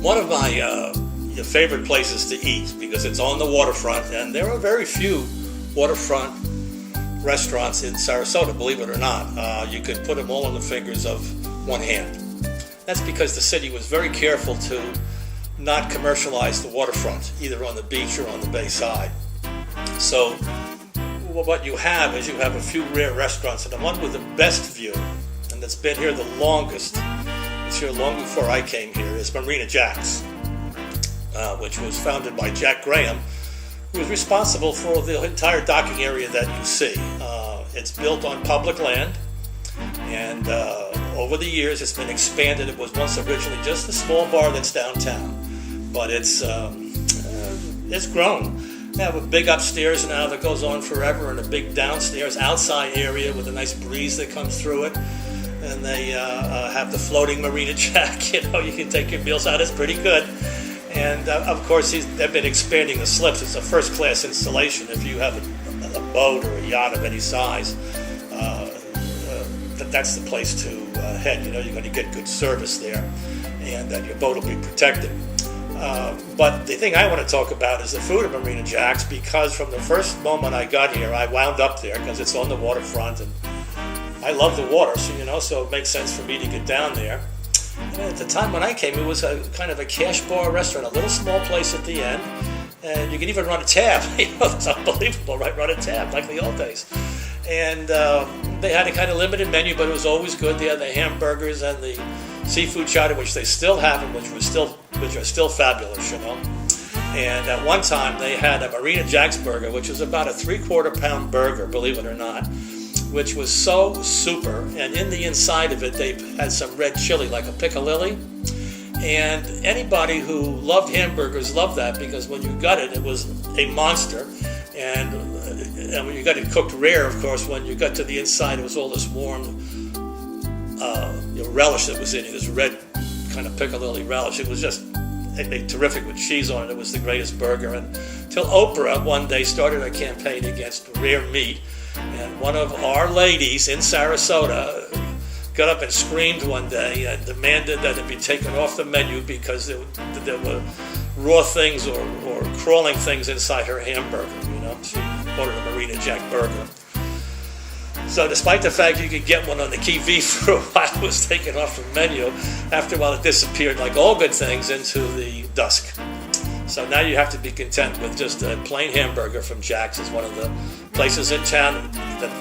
one of my favorite places to eat because it's on the waterfront, and there are very few waterfront restaurants in Sarasota, believe it or not. You could put them all on the fingers of one hand. That's because the city was very careful to not commercialize the waterfront, either on the beach or on the bay side. So what you have is you have a few rare restaurants, and the one with the best view, and that's been here the longest, it's here long before I came here, is Marina Jack's, which was founded by Jack Graham, who was responsible for the entire docking area that you see. It's built on public land, and over the years it's been expanded. It was once originally just a small bar that's downtown, but it's grown. They have a big upstairs now that goes on forever, and a big downstairs outside area with a nice breeze that comes through it. And they have the floating Marina Jack. You can take your meals out. It's pretty good. And of course, they've been expanding the slips. It's a first-class installation. If you have a boat or a yacht of any size, that's the place to head. You're going to get good service there, and your boat will be protected. But the thing I want to talk about is the food at Marina Jack's, because from the first moment I got here, I wound up there because it's on the waterfront, and I love the water, so it makes sense for me to get down there. And at the time when I came, it was a kind of a cash bar restaurant, a little small place at the end, and you could even run a tab. It's unbelievable, right? Run a tab like the old days. And they had a kind of limited menu, but it was always good. They had the hamburgers and the seafood chowder, which they still have, and which are still fabulous, And at one time, they had a Marina Jack's burger, which was about a 3/4 pound burger, believe it or not, which was so super. And in the inside of it, they had some red chili, like a piccalilli. And anybody who loved hamburgers loved that, because when you got it, it was a monster. And when you got it cooked rare, of course, when you got to the inside, it was all this warm relish that was in it, this red kind of piccalilli relish. It was just terrific with cheese on it. It was the greatest burger. Until Oprah one day started a campaign against rare meat. And one of our ladies in Sarasota got up and screamed one day and demanded that it be taken off the menu because there were raw things or crawling things inside her hamburger. She ordered a Marina Jack burger. So despite the fact you could get one on the Kiwi for a while, it was taken off the menu. After a while, it disappeared like all good things into the dusk. So now you have to be content with just a plain hamburger from Jack's. It's one of the places in town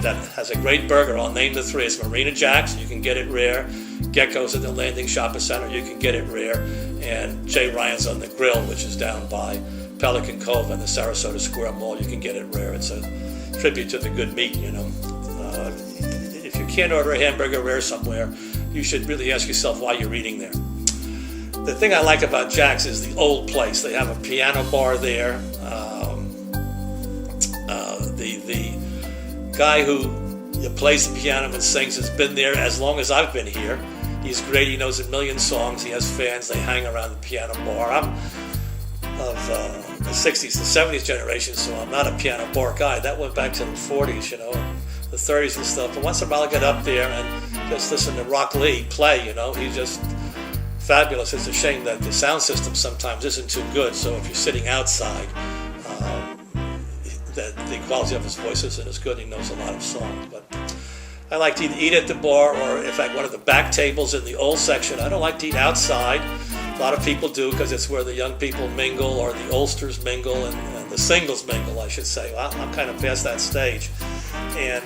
that has a great burger. I'll name the three. It's Marina Jack's. You can get it rare. Gecko's at the Landing Shopping Center. You can get it rare. And Jay Ryan's on the Grill, which is down by Pelican Cove and the Sarasota Square Mall. You can get it rare. It's a tribute to the good meat, If you can't order a hamburger rare somewhere, you should really ask yourself why you're eating there. The thing I like about Jack's is the old place. They have a piano bar there. The guy who plays the piano and sings has been there as long as I've been here. He's great. He knows a million songs. He has fans. They hang around the piano bar. I'm of the 60s to 70s generation, so I'm not a piano bar guy. That went back to the 40s, the 30s and stuff. But once in a while I get up there and just listen to Rock Lee play, He's just fabulous. It's a shame that the sound system sometimes isn't too good, so if you're sitting outside, the quality of his voice isn't as good. He knows a lot of songs. But I like to eat at the bar, or in fact one of the back tables in the old section. I don't like to eat outside. A lot of people do, because it's where the young people mingle, or the oldsters mingle, and the singles mingle, I should say. Well, I'm kind of past that stage. And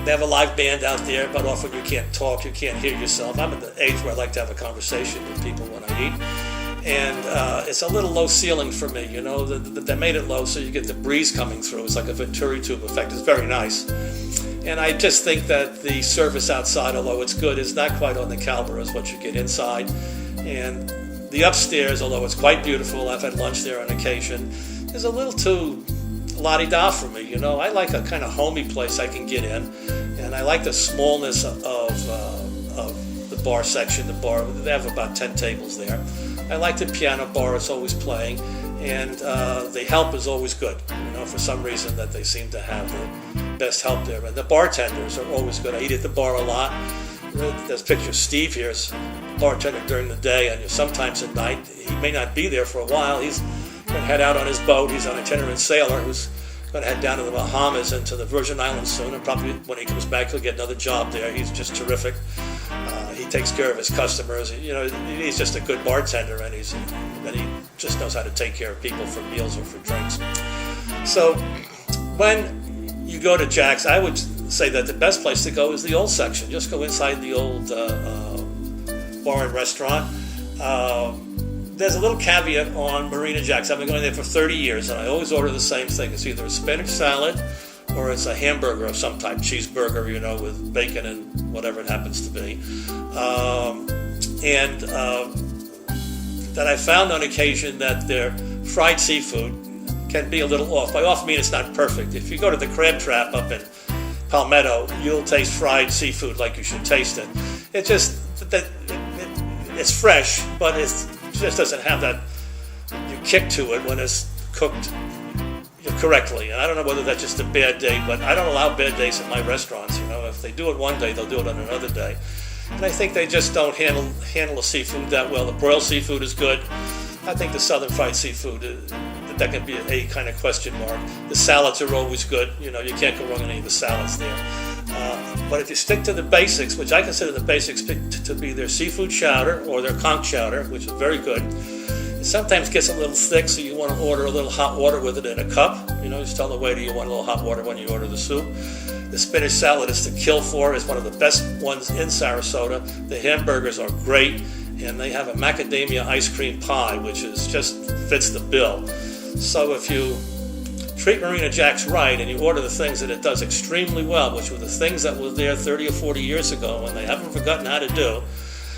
they have a live band out there, but often you can't talk, you can't hear yourself. I'm at the age where I like to have a conversation with people when I eat. And it's a little low ceiling for me, They made it low so you get the breeze coming through. It's like a Venturi tube effect. It's very nice. And I just think that the service outside, although it's good, is not quite on the caliber as what you get inside. And the upstairs, although it's quite beautiful, I've had lunch there on occasion, is a little too la-di-da for me. I like a kind of homey place I can get in, and I like the smallness of the bar section. The bar, they have about 10 tables there. I like the piano bar. It's always playing, and the help is always good. For some reason that they seem to have the best help there. And the bartenders are always good. I eat at the bar a lot. There's a picture of Steve here, is bartender during the day, and sometimes at night. He may not be there for a while. He's going to head out on his boat. He's an itinerant sailor who's going to head down to the Bahamas and to the Virgin Islands soon, and probably when he comes back he'll get another job there. He's just terrific. He takes care of his customers. He's just a good bartender, and he just knows how to take care of people for meals or for drinks. So when you go to Jack's, I would say that the best place to go is the old section. Just go inside the old bar and restaurant. There's a little caveat on Marina Jack's. I've been going there for 30 years, and I always order the same thing. It's either a spinach salad or it's a hamburger of some type, cheeseburger, with bacon and whatever it happens to be. That I found on occasion that their fried seafood can be a little off. By off, I mean it's not perfect. If you go to the Crab Trap up in Palmetto, you'll taste fried seafood like you should taste it. It's just that it's fresh, but it just doesn't have that kick to it when it's cooked correctly. And I don't know whether that's just a bad day, but I don't allow bad days at my restaurants. If they do it one day, they'll do it on another day. And I think they just don't handle the seafood that well. The broiled seafood is good. I think the southern fried seafood, that can be a kind of question mark. The salads are always good. You can't go wrong in any of the salads there. But if you stick to the basics, which I consider the basics to be their seafood chowder or their conch chowder, which is very good. It sometimes gets a little thick, so you want to order a little hot water with it in a cup. Just tell the waiter you want a little hot water when you order the soup. The spinach salad is to kill for. It's one of the best ones in Sarasota. The hamburgers are great, and they have a macadamia ice cream pie, which just fits the bill. So if you treat Marina Jack's right and you order the things that it does extremely well, which were the things that were there 30 or 40 years ago and they haven't forgotten how to do,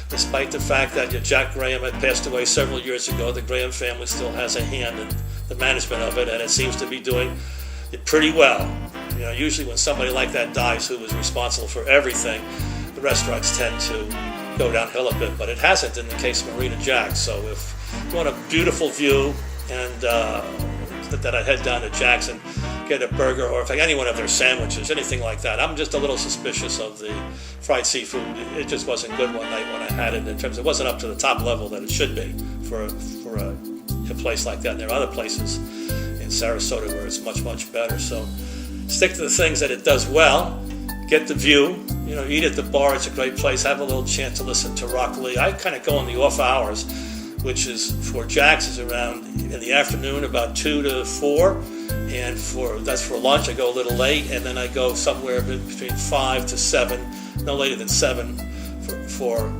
despite the fact that Jack Graham had passed away several years ago, the Graham family still has a hand in the management of it, and it seems to be doing it pretty well. Usually when somebody like that dies who was responsible for everything, the restaurants tend to go downhill a bit, but it hasn't in the case of Marina Jack's. So if you want a beautiful view and that I'd head down to Jack's and get a burger, or if any one of their sandwiches, anything like that. I'm just a little suspicious of the fried seafood. It just wasn't good one night when I had it. In terms, it wasn't up to the top level that it should be for a place like that. And there are other places in Sarasota where it's much, much better. So stick to the things that it does well. Get the view. Eat at the bar. It's a great place. Have a little chance to listen to Rock Lee. I kind of go in the off hours, which is for Jack's is around in the afternoon, about 2 to 4, and that's for lunch. I go a little late, and then I go somewhere between 5 to 7, no later than 7, for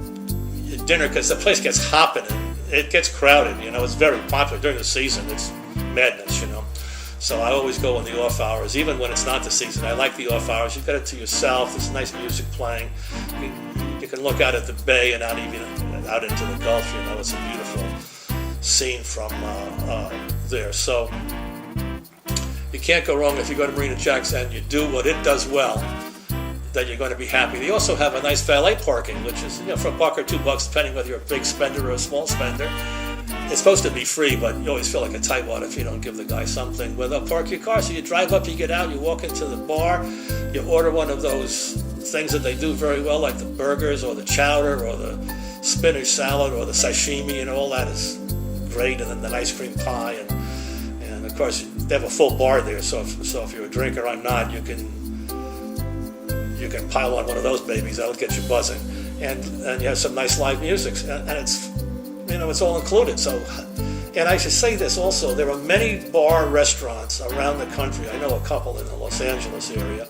dinner, because the place gets hopping and it gets crowded. It's very popular during the season. It's madness, So I always go in the off hours, even when it's not the season. I like the off hours. You've got it to yourself. There's nice music playing. You can look out at the bay and out into the Gulf. It's a beautiful scene from there. So you can't go wrong if you go to Marina Jack's and you do what it does well. Then you're going to be happy. They also have a nice valet parking, which is for $1 or $2, depending whether you're a big spender or a small spender. It's supposed to be free, but you always feel like a tightwad if you don't give the guy something. Well, they'll park your car, so you drive up, you get out, you walk into the bar, you order one of those things that they do very well, like the burgers or the chowder or the spinach salad or the sashimi, all that is great, and then the ice cream pie, and of course they have a full bar there. So if you're a drinker or not, you can pile on one of those babies. That'll get you buzzing, and you have some nice live music, and it's it's all included. So, and I should say this also: there are many bar restaurants around the country. I know a couple in the Los Angeles area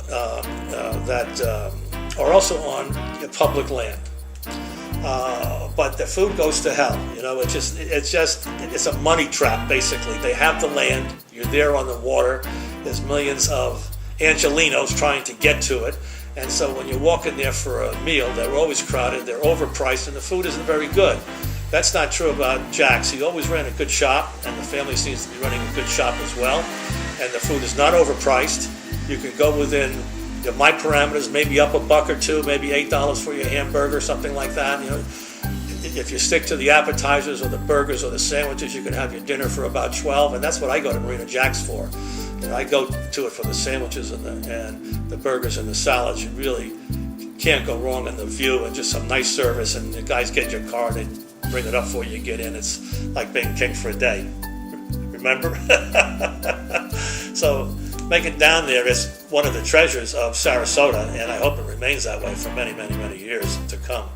that are also on public land. But the food goes to hell. It's a money trap, basically. They have the land. You're there on the water. There's millions of Angelinos trying to get to it. And so when you walk in there for a meal, they're always crowded, they're overpriced, and the food isn't very good. That's not true about Jack's. He always ran a good shop, and the family seems to be running a good shop as well. And the food is not overpriced. You can go within my parameters, maybe up $1 or $2, maybe $8 for your hamburger, something like that. If you stick to the appetizers or the burgers or the sandwiches, you can have your dinner for about $12, and that's what I go to Marina Jack's for. I go to it for the sandwiches and the burgers and the salads. You really can't go wrong in the view and just some nice service, and the guys get your car, they bring it up for you, get in. It's like being king for a day. Remember? So making down there is one of the treasures of Sarasota, and I hope it remains that way for many, many, many years to come.